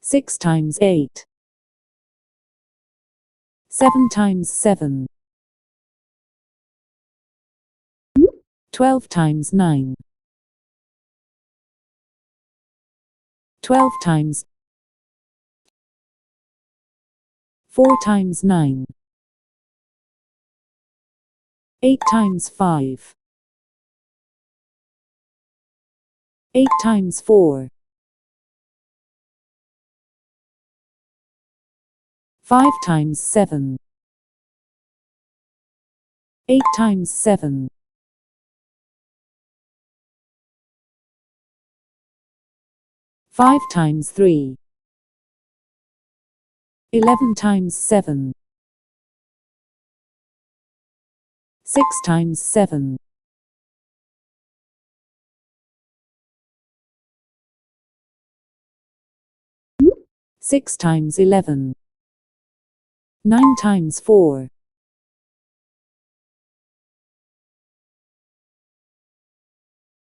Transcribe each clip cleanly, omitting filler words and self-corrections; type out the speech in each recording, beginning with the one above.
6 times 8. 7 times 7. 12 times 9. 12 times 4 times 9. 8 times 5. 8 times 4. 5 times 7. 8 times 7. 5 times 3. 11 times 7. 6 times 7. 6 times 11. 9 times 4.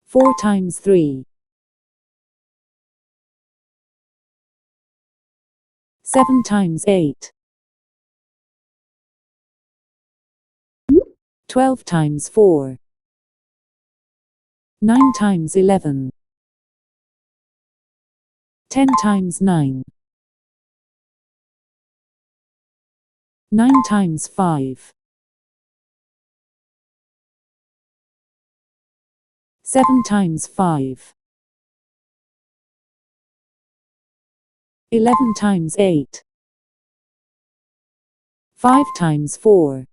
4 times 3. 7 times 8. 12 times 4. 9 times 11. 10 times 9. 9 times 5. 7 times 5. 11 times 8. 5 times 4.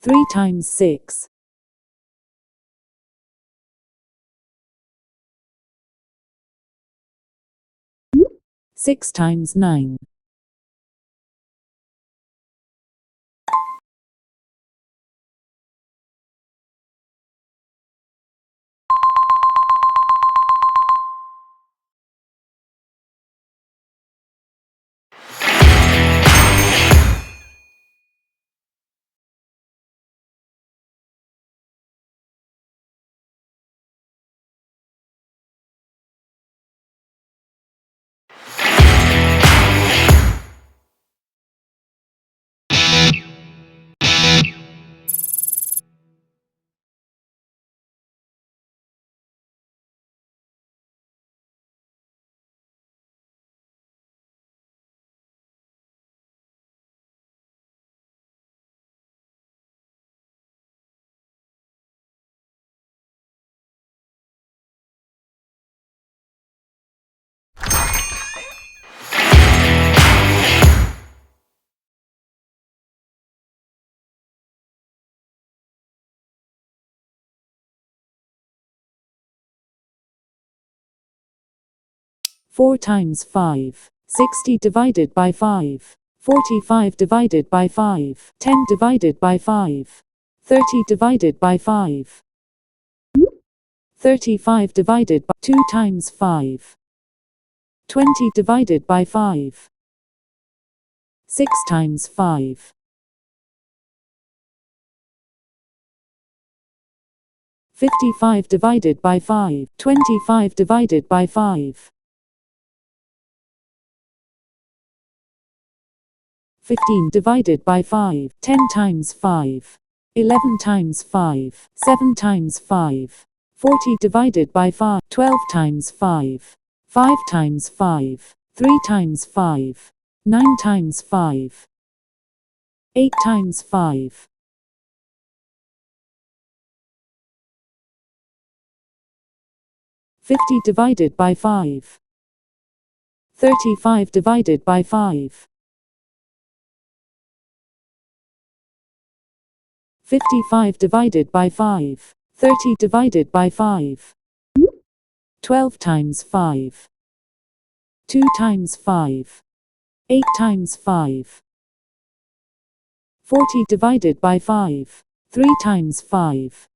3 times 6. 6 times 9. Four times 5. 60 divided by 5. 45 divided by 5. 10 divided by 5. 30 divided by 5. 35 divided by 2 times 5. 20 divided by 5. 6 times 5. 55 divided by 5. 25 divided by 5. 15 divided by 5. 10 times 5. 11 times 5. 7 times 5. 40 divided by 5. 12 times 5. 5 times 5. 3 times 5. 9 times 5. 8 times 5. 50 divided by 5. 35 divided by 5. 55 divided by 5. 30 divided by 5. 12 times 5. 2 times 5. 8 times 5. 40 divided by 5. 3 times 5.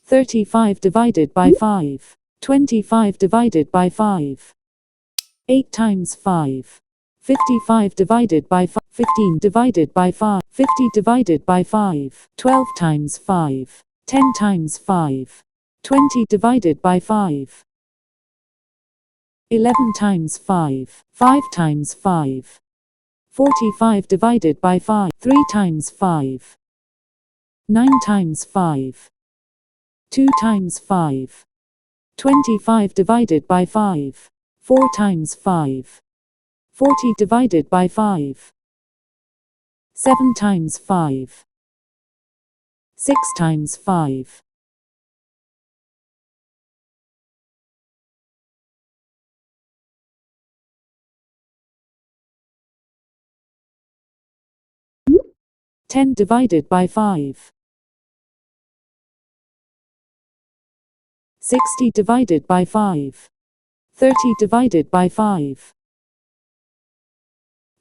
35 divided by 5. 25 divided by 5. 8 times 5. 55 divided by 5. 15 divided by 5. 50 divided by 5. 12 times 5. 10 times 5. 20 divided by 5. 11 times 5. 5 times 5. 45 divided by 5. 3 times 5. 9 times 5. 2 times 5. 25 divided by 5. 4 times 5. 40 divided by 5. 7 times 5. 6 times 5. 10 divided by 5. 60 divided by 5. 30 divided by 5.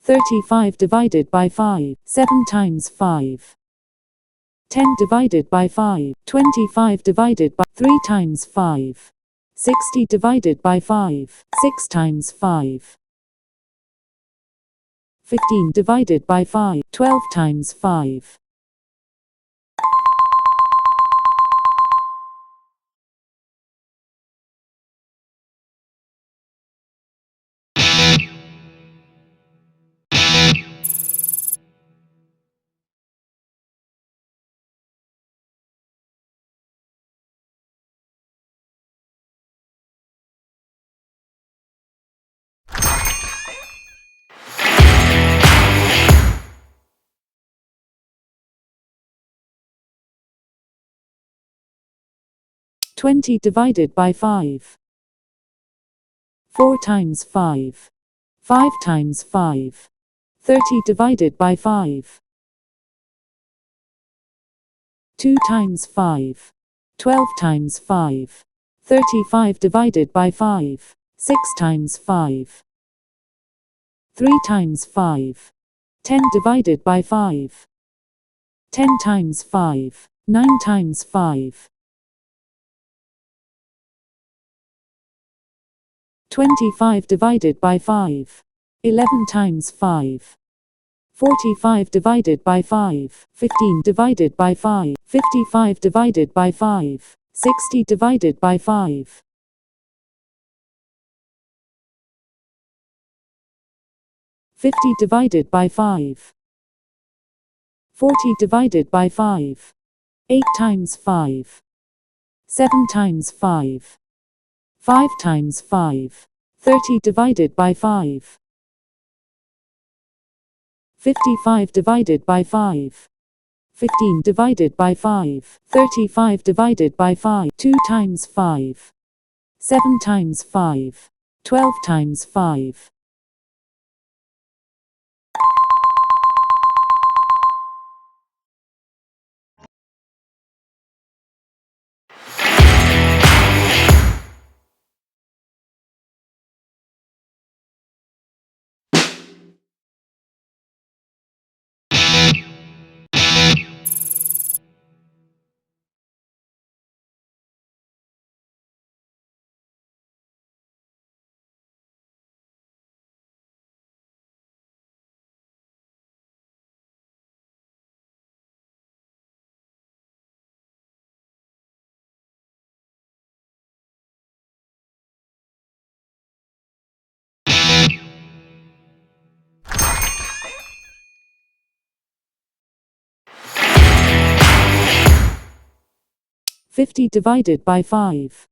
35 divided by 5. 7 times 5. 10 divided by 5. 25 divided by 3 times 5. 60 divided by 5. 6 times 5. 15 divided by 5. 12 times 5. 20 divided by 5. 4 times 5. 5 times 5. 30 divided by 5. 2 times 5. 12 times 5. 35 divided by 5. 6 times 5. 3 times 5. 10 divided by 5. 10 times 5. 9 times 5. 25 divided by 5. 11 times 5. 45 divided by 5. 15 divided by 5. 55 divided by 5. 60 divided by 5. 50 divided by 5. 40 divided by 5. 8 times 5. 7 times 5. 5 times 5. 30 divided by 5. 55 divided by 5. 15 divided by 5. 35 divided by 5. 2 times 5. 7 times 5. 12 times 5. 50 divided by 5.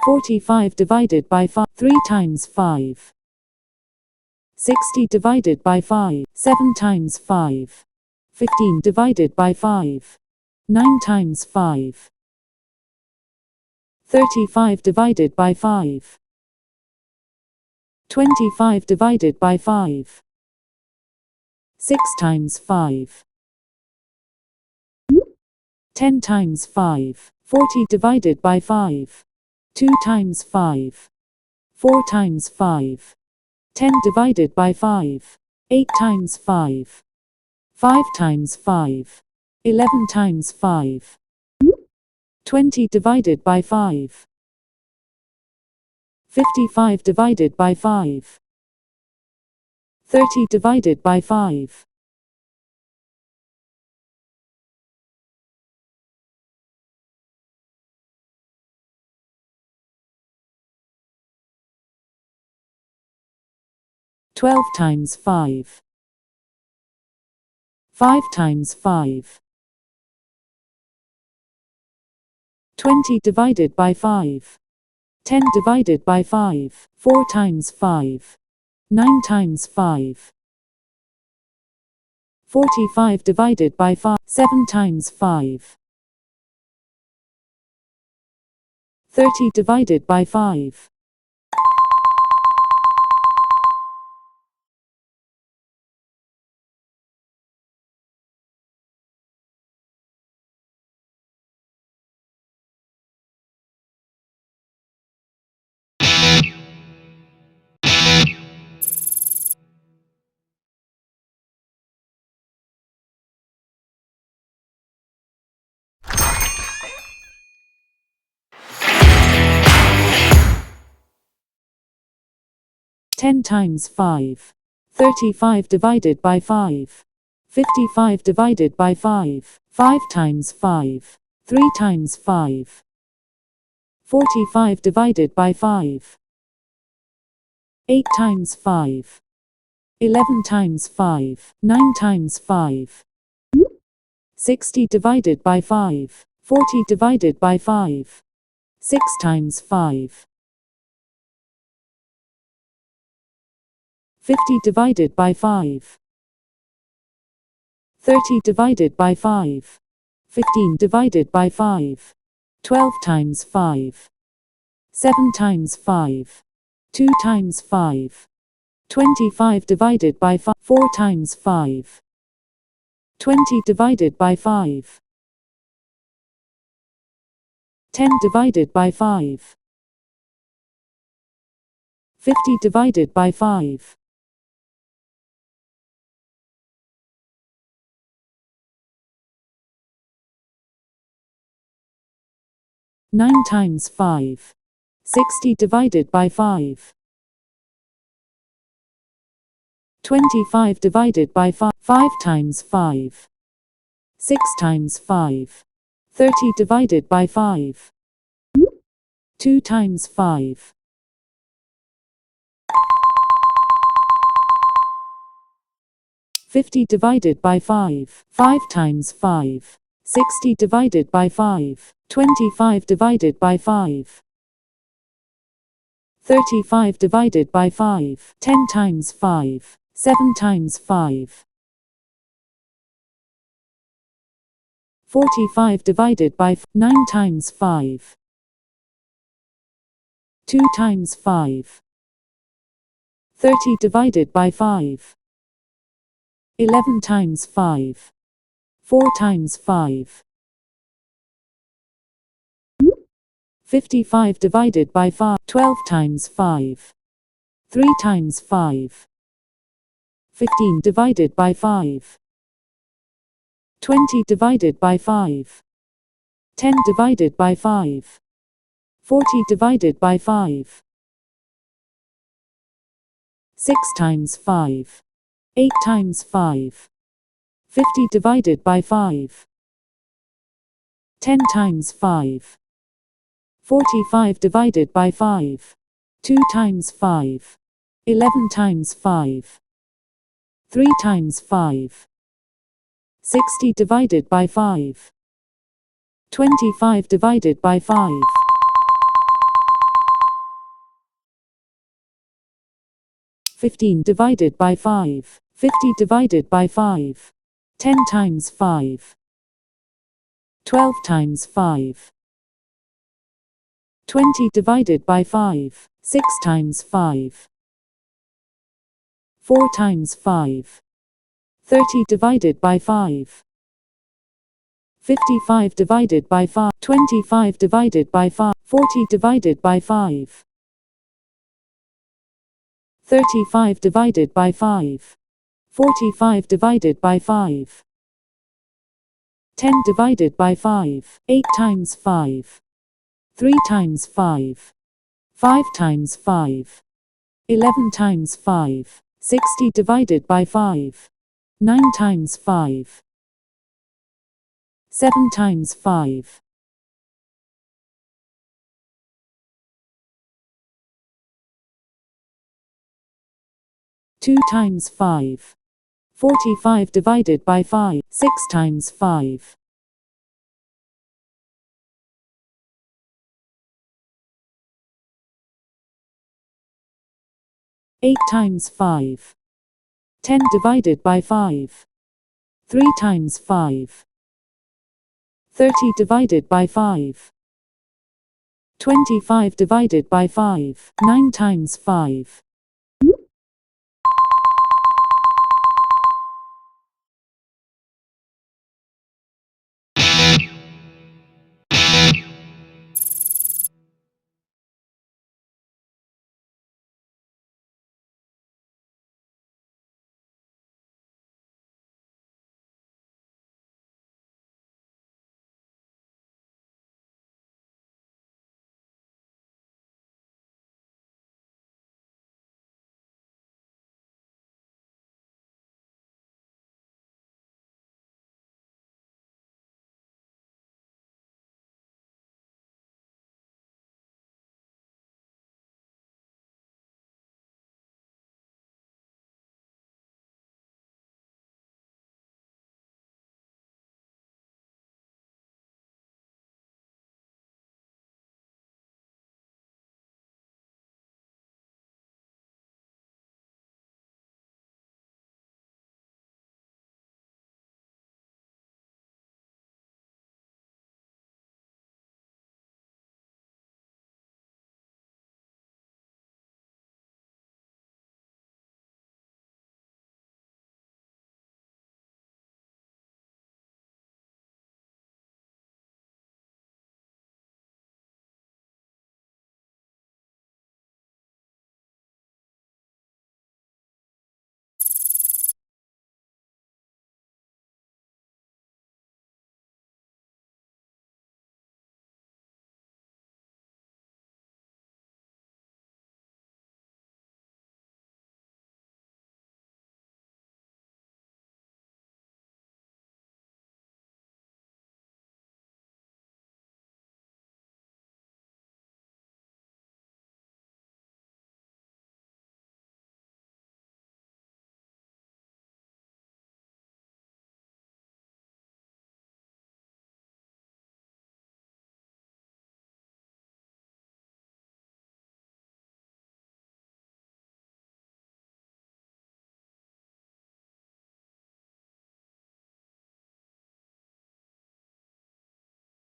45 divided by 5. 3 times 5. 60 divided by 5. 7 times 5. 15 divided by 5. 9 times 5. 35 divided by 5. 25 divided by 5. 6 times 5. 10 times 5. 40 divided by 5. 2 times 5. 4 times 5. 10 divided by 5. 8 times 5. 5 times 5. 11 times 5. 20 divided by 5. 55 divided by 5. 30 divided by 5. 12 times 5. 5 times 5. 20 divided by 5. 10 divided by 5. 4 times 5. 9 times 5. 45 divided by 5. 7 times 5. 30 divided by 5. 10 times 5. 35 divided by 5. 55 divided by 5. 5 times 5. 3 times 5. 45 divided by 5. 8 times 5. 11 times 5. 9 times 5. 60 divided by 5. 40 divided by 5. 6 times 5. 50 divided by 5. 30 divided by 5. 15 divided by 5. 12 times 5. 7 times 5. 2 times 5. 25 divided by 5. 4 times 5. 20 divided by 5. 10 divided by 5. 50 divided by 5. 9 times 5. 60 divided by 5. 25 divided by 5. 5 times 5. 6 times 5. 30 divided by 5. 2 times 5. 50 divided by 5. 5 times 5. 60 divided by 5. 25 divided by 5. 35 divided by 5. 10 times 5. 7 times 5. 45 divided by 9 times 5. 2 times 5. 30 divided by 5. 11 times 5. 4 times 5. 55 divided by 5. 12 times 5. 3 times 5. 15 divided by 5. 20 divided by 5. 10 divided by 5. 40 divided by 5. 6 times 5. 8 times 5. 50 divided by 5. 10 times 5. 45 divided by 5. 2 times 5. 11 times 5. 3 times 5. 60 divided by 5. 25 divided by 5. 15 divided by 5. 50 divided by 5. 10 times 5. 12 times 5. 20 divided by 5. 6 times 5. 4 times 5. 30 divided by 5. 55 divided by 5. 25 divided by 5. 40 divided by 5. 35 divided by 5. 45 divided by 5. 10 divided by 5. 8 times 5. 3 times 5. 5 times 5. 11 times 5. 60 divided by 5. 9 times 5. 7 times 5. 2 times 5. 45 divided by 5. 6 times 5. 8 times 5. 10 divided by 5. 3 times 5. 30 divided by 5. 25 divided by 5. 9 times 5.